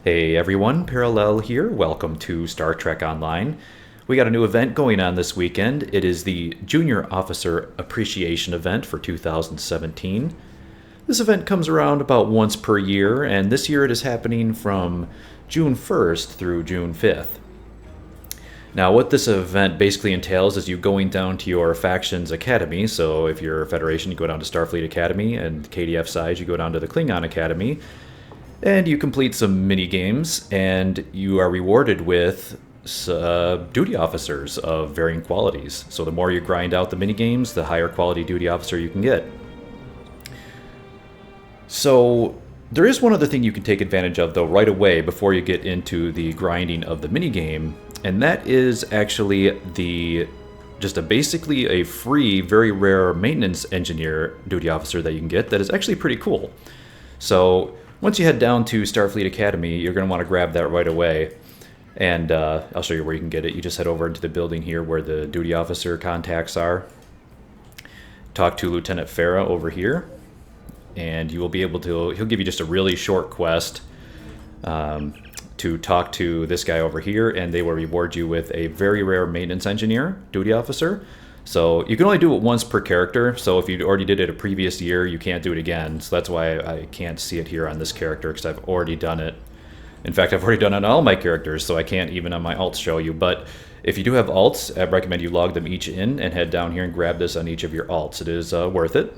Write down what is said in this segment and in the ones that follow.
Hey everyone, Parallel here. Welcome to Star Trek Online. We got a new event going on this weekend. It is the Junior Officer Appreciation Event for 2017. This event comes around about once per year, and this year it is happening from June 1st through June 5th. Now, what this event basically entails is you going down to your faction's academy. So if you're a Federation, you go down to Starfleet Academy, and KDF side, you go down to the Klingon Academy. And you complete some mini games, and you are rewarded with duty officers of varying qualities. So the more you grind out the mini games, the higher quality duty officer you can get. So there is one other thing you can take advantage of, though, right away before you get into the grinding of the mini game, and that is actually basically a free, very rare maintenance engineer duty officer that you can get that is actually pretty cool. So once you head down to Starfleet Academy, you're going to want to grab that right away. And I'll show you where you can get it. You just head over into the building here where the duty officer contacts are. Talk to Lieutenant Farah over here. And you will be able to, he'll give you just a really short quest to talk to this guy over here. And they will reward you with a very rare maintenance engineer duty officer. So you can only do it once per character, so if you already did it a previous year, you can't do it again. So that's why I can't see it here on this character, because I've already done it. In fact, I've already done it on all my characters, so I can't even on my alts show you. But if you do have alts, I recommend you log them each in and head down here and grab this on each of your alts. It is worth it.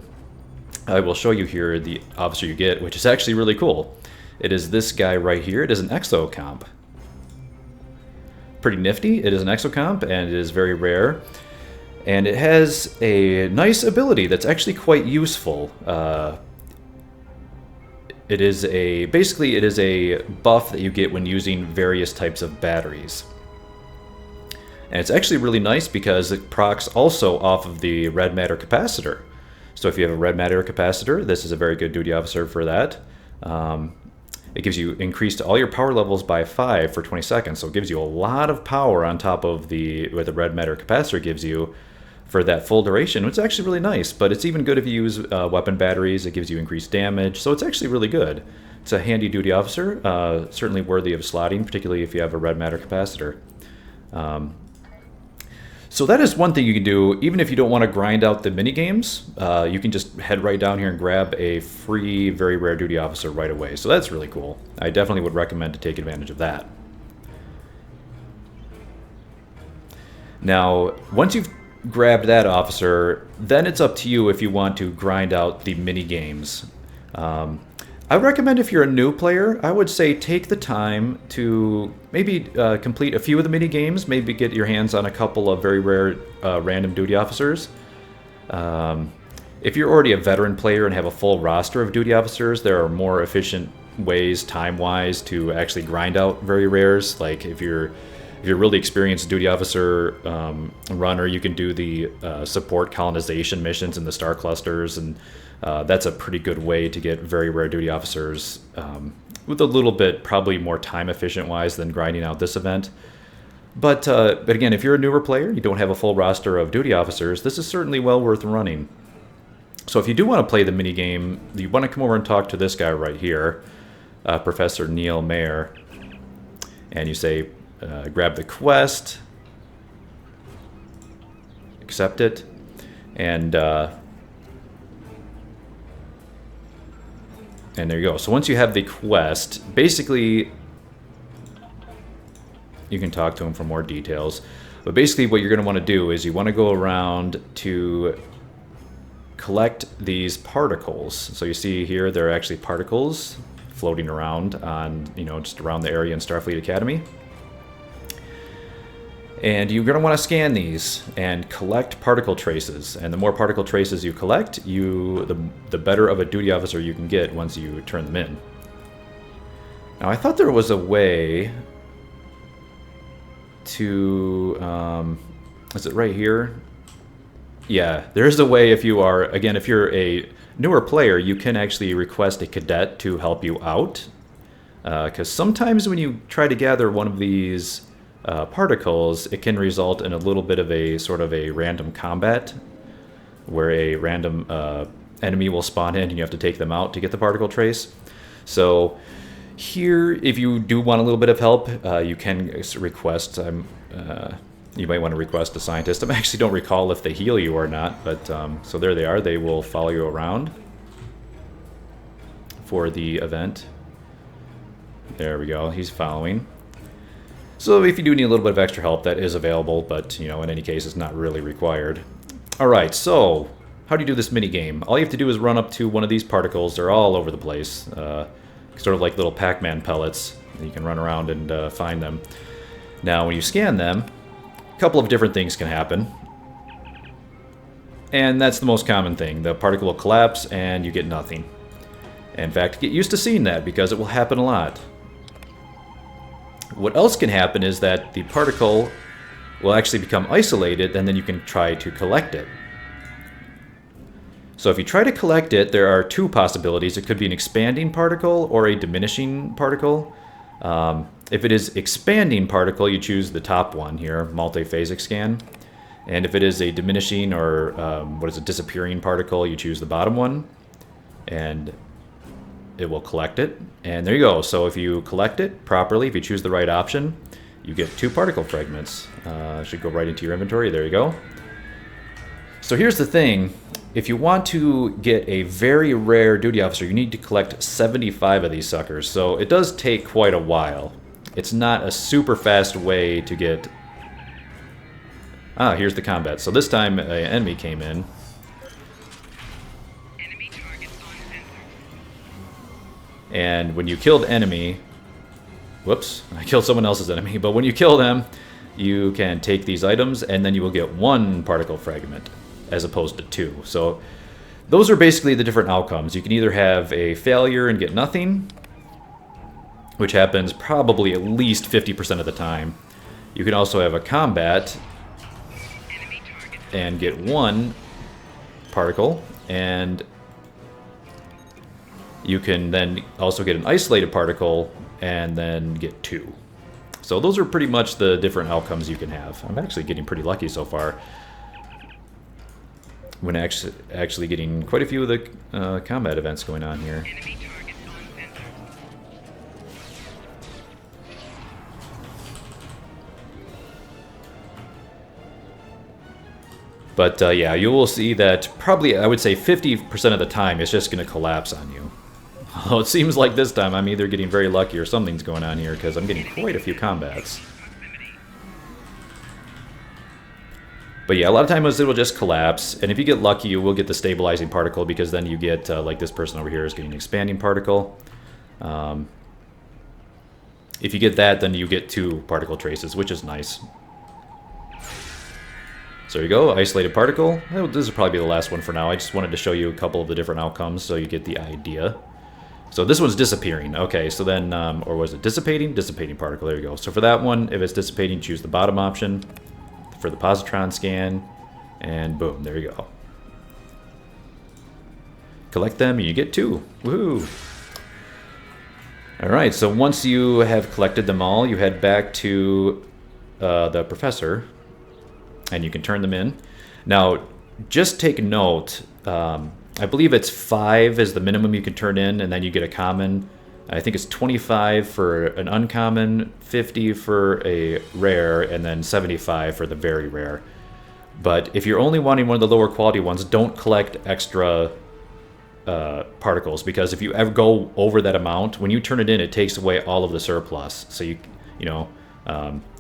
I will show you here the officer you get, which is actually really cool. It is this guy right here. It is an Exocomp. Pretty nifty. It is an Exocomp, and it is very rare. And it has a nice ability that's actually quite useful. Basically it is a buff that you get when using various types of batteries. And it's actually really nice because it procs also off of the red matter capacitor. So if you have a red matter capacitor, this is a very good duty officer for that. It gives you increased all your power levels by 5 for 20 seconds. So it gives you a lot of power on top of what the red matter capacitor gives you for that full duration, which is actually really nice. But it's even good if you use weapon batteries. It gives you increased damage, so it's actually really good. It's a handy duty officer, certainly worthy of slotting, particularly if you have a red matter capacitor. So that is one thing you can do, even if you don't want to grind out the mini games. You can just head right down here and grab a free, very rare duty officer right away. So that's really cool. I definitely would recommend to take advantage of that. Now, once you've grabbed that officer, then it's up to you if you want to grind out the mini games. I would recommend, if you're a new player, I would say take the time to maybe complete a few of the mini games, maybe get your hands on a couple of very rare random duty officers. If you're already a veteran player and have a full roster of duty officers, there are more efficient ways, time-wise, to actually grind out very rares. Like if you're a really experienced duty officer runner, you can do the support colonization missions in the star clusters, and that's a pretty good way to get very rare duty officers with a little bit probably more time efficient wise than grinding out this event. But again, if you're a newer player, you don't have a full roster of duty officers, this is certainly well worth running. So if you do want to play the mini game, you want to come over and talk to this guy right here, Professor Neil Mayer, and you say, grab the quest, accept it, and there you go. So once you have the quest, basically you can talk to him for more details. But basically what you're going to want to do is you want to go around to collect these particles. So you see here, there are actually particles floating around on, just around the area in Starfleet Academy. And you're going to want to scan these and collect particle traces. And the more particle traces you collect, the better of a duty officer you can get once you turn them in. Now, I thought there was a way to... is it right here? Yeah, there's a way. If you're a newer player, you can actually request a cadet to help you out. Because sometimes when you try to gather one of these particles, it can result in a little bit of a sort of a random combat where a random enemy will spawn in and you have to take them out to get the particle trace. So Here, if you do want a little bit of help, you can request. You might want to request a scientist. I actually don't recall if they heal you or not, but so there they are. They will follow you around for the event. There we go. He's following. So if you do need a little bit of extra help, that is available, but you know, in any case, it's not really required. All right, so how do you do this mini game? All you have to do is run up to one of these particles. They're all over the place, sort of like little Pac-Man pellets. You can run around and find them. Now, when you scan them, a couple of different things can happen, and that's the most common thing. The particle will collapse, and you get nothing. In fact, get used to seeing that because it will happen a lot. What else can happen is that the particle will actually become isolated, and then you can try to collect it. So if you try to collect it, there are two possibilities. It could be an expanding particle or a diminishing particle. If it is expanding particle, you choose the top one here, multiphasic scan. And if it is a diminishing or disappearing particle, you choose the bottom one. And it will collect it, and there you go. So if you collect it properly, if you choose the right option, you get 2 particle fragments. Should go right into your inventory. There you go. So here's the thing. If you want to get a very rare duty officer, you need to collect 75 of these suckers. So it does take quite a while. It's not a super fast way to get... here's the combat. So this time an enemy came in. And when you killed enemy, whoops, I killed someone else's enemy, but when you kill them, you can take these items and then you will get 1 particle fragment as opposed to 2. So those are basically the different outcomes. You can either have a failure and get nothing, which happens probably at least 50% of the time. You can also have a combat and get 1 particle, and you can then also get an isolated particle and then get 2. So those are pretty much the different outcomes you can have. I'm actually getting pretty lucky so far. When actually getting quite a few of the combat events going on here. But yeah, you will see that probably, I would say 50% of the time it's just going to collapse on you. Well, it seems like this time I'm either getting very lucky or something's going on here because I'm getting quite a few combats. But yeah, a lot of times it will just collapse, and if you get lucky, you will get the stabilizing particle because then you get, like this person over here is getting an expanding particle. If you get that, then you get 2 particle traces, which is nice. So there you go, isolated particle. This will probably be the last one for now. I just wanted to show you a couple of the different outcomes so you get the idea. So this one's disappearing. Okay, so then, or was it dissipating? Dissipating particle, there you go. So for that one, if it's dissipating, choose the bottom option for the positron scan, and boom, there you go. Collect them, and you get 2. Woohoo! Alright, so once you have collected them all, you head back to the professor, and you can turn them in. Now, just take note, I believe it's 5 is the minimum you can turn in, and then you get a common. I think it's 25 for an uncommon, 50 for a rare, and then 75 for the very rare. But if you're only wanting one of the lower quality ones, don't collect extra particles, because if you ever go over that amount, when you turn it in, it takes away all of the surplus. So you know,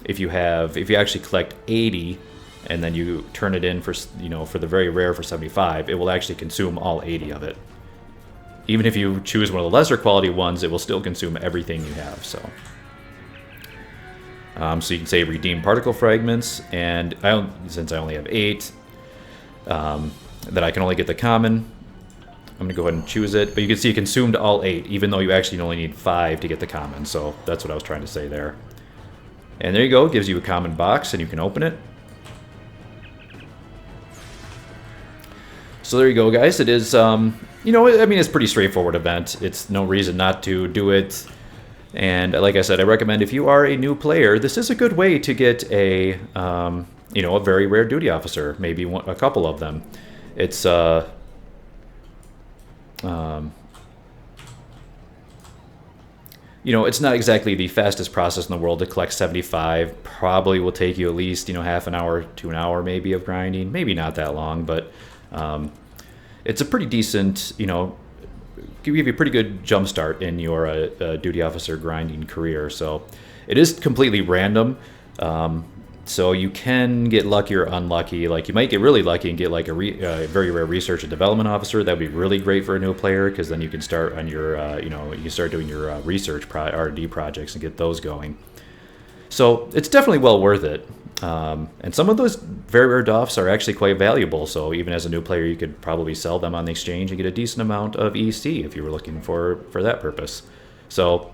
if you actually collect 80 and then you turn it in for, you know, for the very rare for 75, it will actually consume all 80 of it. Even if you choose one of the lesser quality ones, it will still consume everything you have. So you can say redeem particle fragments, and since I only have 8, that I can only get the common, I'm gonna go ahead and choose it. But you can see it consumed all 8, even though you actually only need 5 to get the common. So that's what I was trying to say there. And there you go, it gives you a common box, and you can open it. So there you go, guys. It is, you know, I mean, it's a pretty straightforward event. It's no reason not to do it. And like I said, I recommend if you are a new player, this is a good way to get a, you know, a very rare duty officer, maybe a couple of them. It's, you know, it's not exactly the fastest process in the world to collect 75. Probably will take you at least, you know, half an hour to an hour maybe of grinding. Maybe not that long, but it's a pretty decent, you know, give you a pretty good jump start in your duty officer grinding career. So it is completely random. So you can get lucky or unlucky. Like you might get really lucky and get like a very rare research and development officer. That would be really great for a new player because then you can start on your, you know, you start doing your research R&D projects and get those going. So it's definitely well worth it. And some of those very rare doffs are actually quite valuable. So even as a new player, you could probably sell them on the exchange and get a decent amount of EC if you were looking for that purpose. So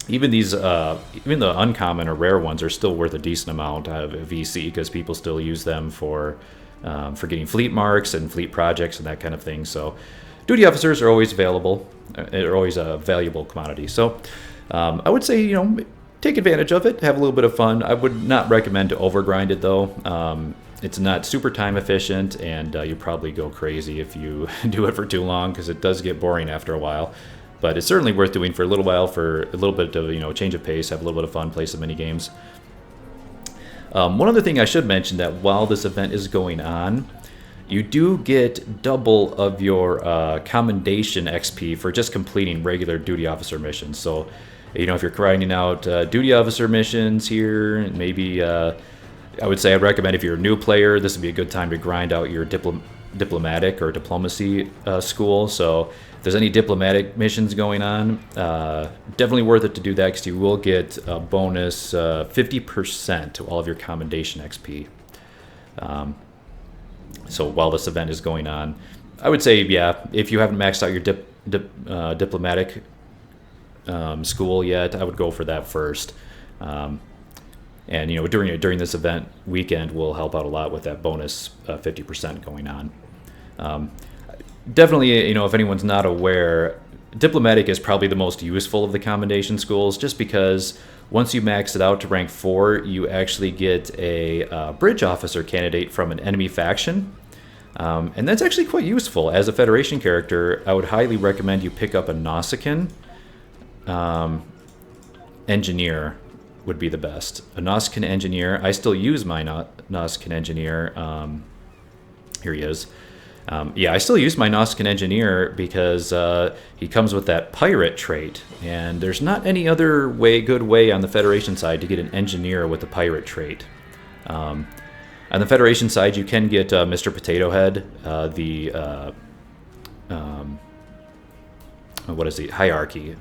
even these, even the uncommon or rare ones are still worth a decent amount of VC because people still use them for getting fleet marks and fleet projects and that kind of thing. So duty officers are always available. They're always a valuable commodity. So I would say, you know, take advantage of it, have a little bit of fun. I would not recommend to overgrind it though. It's not super time efficient, and you probably go crazy if you do it for too long because it does get boring after a while. But it's certainly worth doing for a little while, for a little bit of, you know, change of pace, have a little bit of fun, play some mini games. One other thing I should mention, that while this event is going on, you do get double of your Commendation XP for just completing regular duty officer missions. So, you know, if you're grinding out duty officer missions here, maybe I would say I'd recommend if you're a new player, this would be a good time to grind out your diplomatic or diplomacy school. So if there's any diplomatic missions going on, definitely worth it to do that because you will get a bonus 50% to all of your Commendation XP. So while this event is going on, I would say, yeah, if you haven't maxed out your diplomatic school yet, I would go for that first. And you know, during this event weekend will help out a lot with that bonus 50% going on. Definitely, you know, if anyone's not aware, diplomatic is probably the most useful of the commendation schools, just because once you max it out to rank 4, you actually get a bridge officer candidate from an enemy faction. And that's actually quite useful. As a Federation character, I would highly recommend you pick up a Nausicaan. Engineer would be the best. A Nausicaan engineer. I still use my Nausicaan engineer. Here he is. Yeah, I still use my Nausicaan engineer because he comes with that pirate trait, and there's not any other good way on the Federation side to get an engineer with a pirate trait. On the Federation side, you can get Mr. Potato Head, what is he? Hierarchy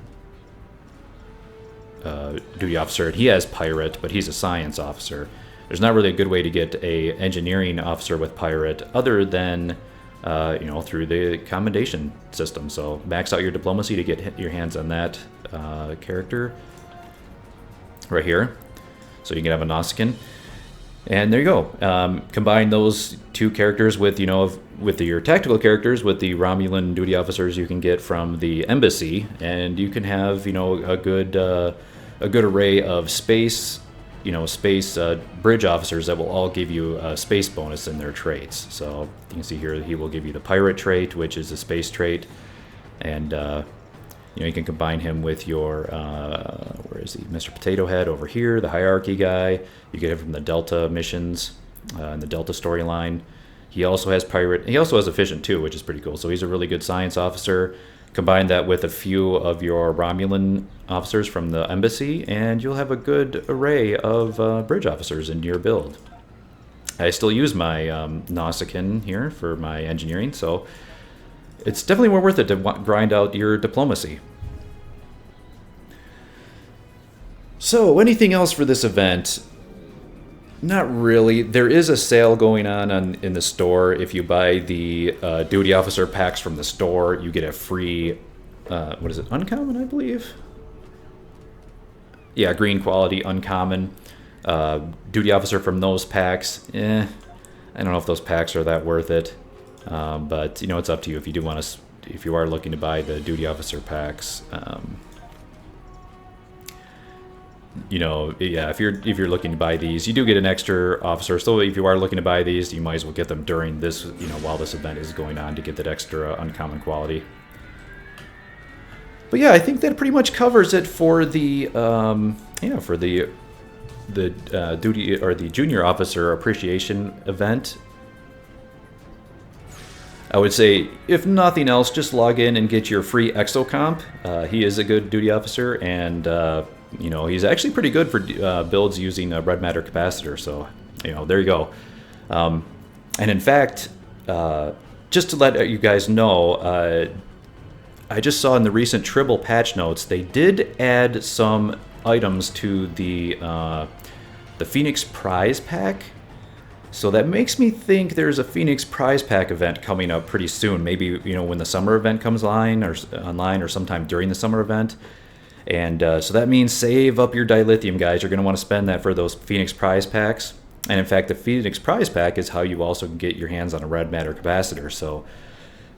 duty officer, and he has pirate, but he's a science officer. There's not really a good way to get a engineering officer with pirate other than you know, through the commendation system. So max out your diplomacy to get your hands on that character right here. So you can have a Nausicaan, and there you go. Combine those two characters with, you know, with your tactical characters, with the Romulan duty officers you can get from the embassy, and you can have, you know, a good array of space bridge officers that will all give you a space bonus in their traits. So you can see here he will give you the pirate trait, which is a space trait, and you know, you can combine him with your where is he? Mr. Potato Head over here, the hierarchy guy. You get him from the Delta missions and the Delta storyline. He also has pirate. He also has efficient too, which is pretty cool. So he's a really good science officer. Combine that with a few of your Romulan officers from the embassy, and you'll have a good array of bridge officers in your build. I still use my Nausicaan here for my engineering, so it's definitely more worth it to grind out your diplomacy. So, anything else for this event? Not really. There is a sale going on in the store. If you buy the duty officer packs from the store, you get a free, what is it, uncommon, I believe? Yeah, green quality, uncommon. Duty officer from those packs, I don't know if those packs are that worth it. But, you know, it's up to you if you do want to, if you are looking to buy the duty officer packs. You know, yeah, if you're looking to buy these, you do get an extra officer. So if you are looking to buy these, you might as well get them during this, you know, while this event is going on, to get that extra uncommon quality. But yeah, I think that pretty much covers it for the for the duty or the junior officer appreciation event. I would say, if nothing else, just log in and get your free Exocomp. He is a good duty officer, and he's actually pretty good for builds using a red matter capacitor. So there you go. And in fact, just to let you guys know, I just saw in the recent Tribble patch notes they did add some items to the Phoenix Prize Pack. So that makes me think there's a Phoenix Prize Pack event coming up pretty soon. Maybe when the summer event comes online, or sometime during the summer event. And so that means save up your dilithium, guys. You're going to want to spend that for those Phoenix Prize Packs. And in fact, the Phoenix Prize Pack is how you also can get your hands on a red matter capacitor. So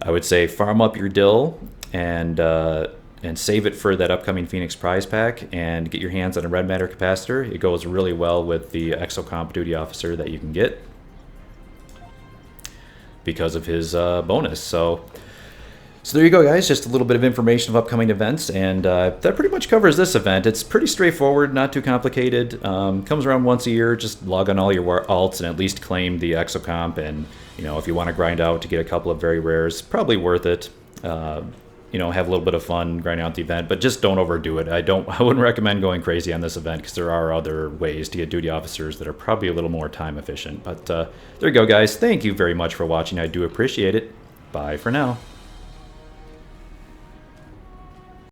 I would say farm up your dill and save it for that upcoming Phoenix Prize Pack and get your hands on a red matter capacitor. It goes really well with the Exocomp duty officer that you can get because of his bonus. So there you go, guys. Just a little bit of information of upcoming events, and that pretty much covers this event. It's pretty straightforward, not too complicated. Comes around once a year. Just log on all your alts and at least claim the Exocomp. And if you want to grind out to get a couple of very rares, probably worth it. Have a little bit of fun grinding out the event, but just don't overdo it. I wouldn't recommend going crazy on this event because there are other ways to get duty officers that are probably a little more time efficient. But there you go, guys. Thank you very much for watching. I do appreciate it. Bye for now.